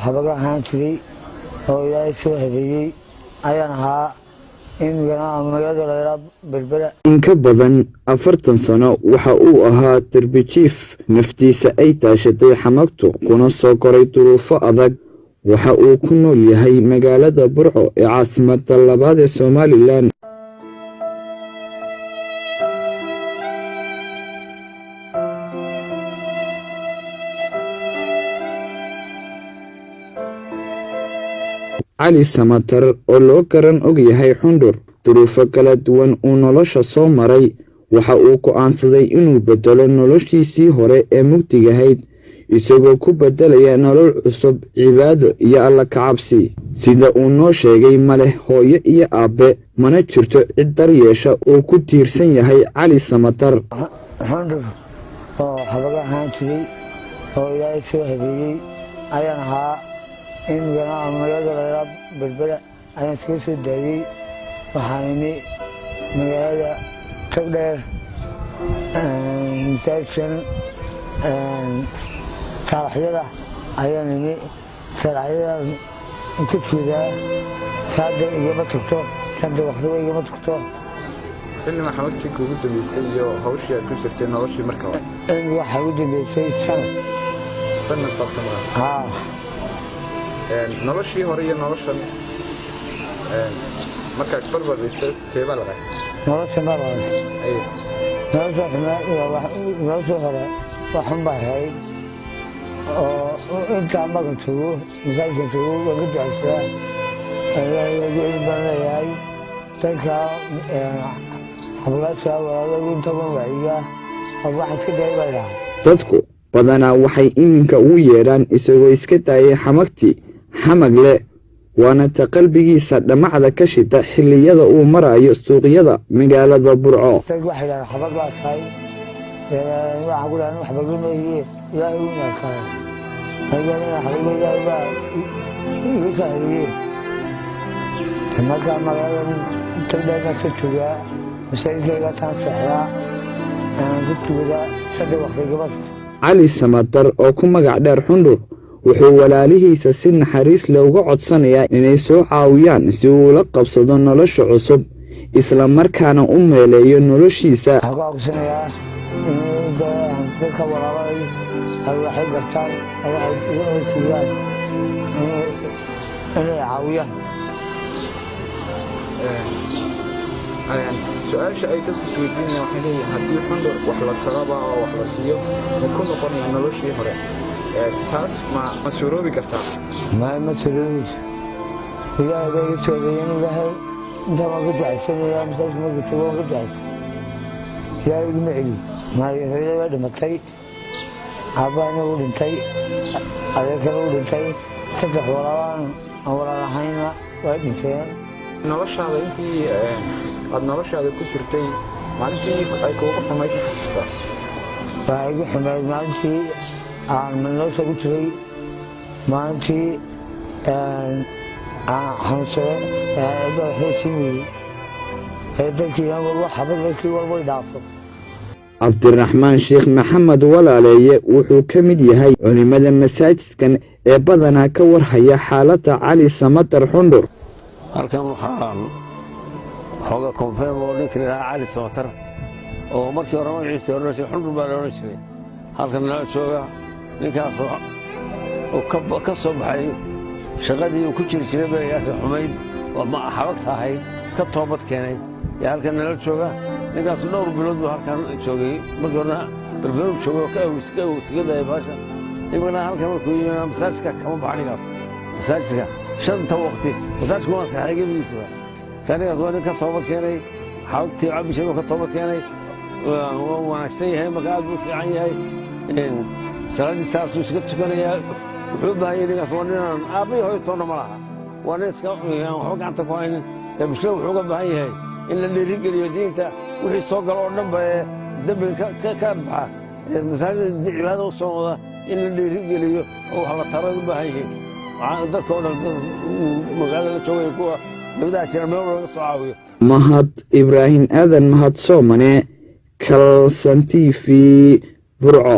xabaga ahaan jiray oo ilaahay soo habeeyey ayaan ahaa in magaalada la berbera in ka badan 40 sano waxa uu ahaa darbijiif naftiisa ay taashatay xamagtu kuna soo koray duruufo adag waxa uu ku nool yahay magaalada Burco ee caasimadda labaad ee Soomaaliland علي سماتر oo loo garan og yahay xundur duruufo kala duwan uu nolosha soo maray waxa uu go'aansaday inuu bedelo noloshiisii hore ee mugdigahayd isagoo ku bedelaya nolol cusub cibaado iyo alla ka cabsi sida uu noo sheegay male hooyo iyo aabe mana jirto cid daryeesha oo ku tiirsan yahay Cali Samatar xundur xabaga ahaan jiray oo ilaahay soo habeeyey ayaan ahaa in magaalada la berbera ayaan iska soo daayay waxaanay magaalada Togdheer intaashan taariikhda ayaanay sharciyada inta jiraa saada igama tagto sanda waqtiga igama tagto xilli maxamadkii ugu dambeysay iyo hawshii aad ku jirtay noloshii markaa waxa ugu dambeysay sanad baad noloshii hore iyo noloshan marka isbarbar dhigto teeba la qaatay nolosha hore waxaan baahay oo inta magan tago misaajin tago laga ducaysaa ilaahay dadka xablaasha walaalo inta wacyiga waxa iska daybayna dadku badanaa waxay iminka ugu yeedhaan isagoo iska daayay xamagtii xamagle waana ta qalbigiisa dhamacda ka shita xilliyada uu marayo suuqyada magaalada Burco dad waxay leeyahay xabag la tahay waxa ku leeyahay xabag ma yihiin ilaahay uu markaa ayana xabag ilaahay uu saaray marka magaalada Togdheer ka jooga mashaariicda tan saxda ku tuuga saddex waqti gabadh Cali Samatar oo ku magac dheer xundur wuxuu walaalihiisa si naxariis leh uga codsanayaa inay soo caawiyaan si uu la qabsado nolosha cusub isla markaana u meeleeyo noloshiisa aqoonsanayaa in dadka walaalay waxay gartaan waxay siiyaan inay caawiyaan su'aasha ay dadku isweydiinayaan waxay leeyihiin haddii xundur wax la talaba oo wax la siiyo ma ku noqonaya noloshii hore taas ma suuroobi kartaa ma suuroobi ilaahay bay soo deeyeen ilaahay inta ma ku ducaysanaya misaal ma ku tugo ku ducaysan ilaahay ma celi ma ilaahay dhimatay abaana uu dhintay adeerkana uu dhintay saddex walaalahayna waa dhinteen noloshaada intii aad noloshaada ku jirtay maalintii ay kuugu xumayd xasuusta waxay igu xumayd maalintii aan nolosha ku jiray maalintii aan xanuunsaday waxbaysiiyey dadkii xabadkii walba dhaafo Cabdiraxmaan Sheekh Maxamed Walaaleeye wuxuu ka mid yahay culimada masaajidkan ee badanaa ka warhaya xaaladda Cali Samatar xundur halkan waxaan xoga confirm oo ninkii Cali Samatar oo markii hore magaciisa hore xundur baa loo jiray halkan la jooga ninkaas oo ka soo baxay shaqadii uu ku jiray beegaas xumayd oo ma xabag tahay ka toobad keenay halkan la jooga ninkaas dhowr bilood buu halkan joogay markana berbera joogo ka isgaday baasha ibana halkan markuu yimid masaajidka kama baxnigaas masaajidka shanta waqti masaajidku waa saxay gebigiisa kaniga waa ka toobad keenay xabagtii cabishay ka toobad keenay waa wanaagsan yahay magacaad buu fiican yahay salaadii taasuu iska tukanayaa wuxuu baahay ninkaas waa ninaan aabay hooytoona ma laha waa nin iska waxba gacanta ku haynin bulshada wuxuu uga baahan yahay in la dhiirigeliyo diinta wixii soo galo oo dhanba ee dembiga ka baxa masaajida cibaadada u soo wada in la dhiirigeliyo oo wax la taro u baahan yihiin dadka oo dhan magaalada joogay kuwa dawladaha jira meel laga soo caawiyo Mahad Ibrahim Aadan Mahad Soomane Kalsan TV Burco